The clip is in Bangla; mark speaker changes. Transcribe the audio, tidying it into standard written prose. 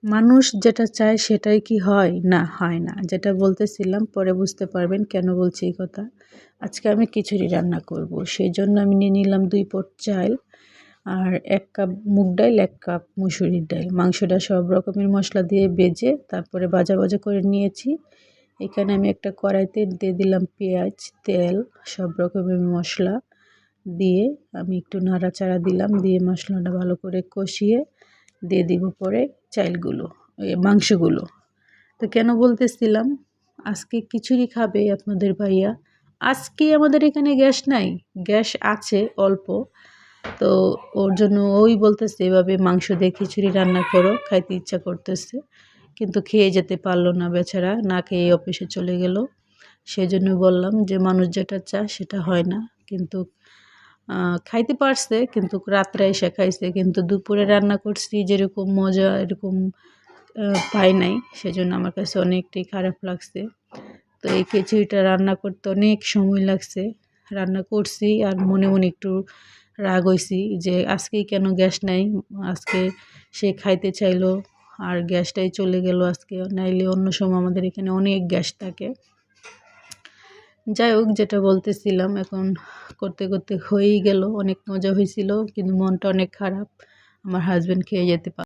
Speaker 1: মানুষ যেটা চায় সেটাই কি হয়? না, হয় না। যেটা বলতেছিলাম পরে বুঝতে পারবেন কেন বলছি এই কথা। আজকে আমি খিচুড়ি রান্না করব। সেজন্য আমি নিয়ে নিলাম ২ পট চাল আর ১ কাপ মুগ ডাল, ১ কাপ মসুরির ডাল। মাংসটা সব রকমের মশলা দিয়ে ভেজে তারপরে ভাজা করে নিয়েছি। এখানে আমি একটা কড়াইতে দিয়ে দিলাম পেঁয়াজ, তেল, সব রকমের মশলা দিয়ে আমি একটু নাড়াচাড়া দিলাম। দিয়ে মশলাটা ভালো করে কষিয়ে দিয়ে দিব পরে চালগুলো, মাংসগুলো। তো কেন বলতেছিলাম, আজকে খিচুড়ি খাবে আপনাদের ভাইয়া। আজকে আমাদের এখানে গ্যাস নাই, গ্যাস আছে অল্প। তো ওর জন্য ওই বলতেছে এভাবে মাংস দিয়ে খিচুড়ি রান্না করো, খাইতে ইচ্ছা করতেছে। কিন্তু খেয়ে যেতে পারলো না বেচারা, না খেয়ে অফিসে চলে গেল। সেজন্য বললাম যে মানুষ যেটা চায় সেটা হয় না। কিন্তু খাইতে পারছে, কিন্তু রাত্রে এসে খাইছে। কিন্তু দুপুরে রান্না করছি যেরকম মজা এরকম পাই নাই। সেজন্য আমার কাছে অনেকটাই খারাপ লাগছে। তো এই খিচুড়িটা রান্না করতে অনেক সময় লাগছে। রান্না করছি আর মনে একটু রাগ হইছি যে আজকেই কেন গ্যাস নাই? আজকে সে খাইতে চাইলো আর গ্যাসটাই চলে গেল আজকে। নাইলে অন্য সময় আমাদের এখানে অনেক গ্যাস থাকে। যাই হোক, যেটা বলতেছিলাম, এখন করতে হয়েই গেল। অনেক মজা হয়েছিল কিন্তু মনটা অনেক খারাপ। আমার হাসব্যান্ড খেয়ে যেতে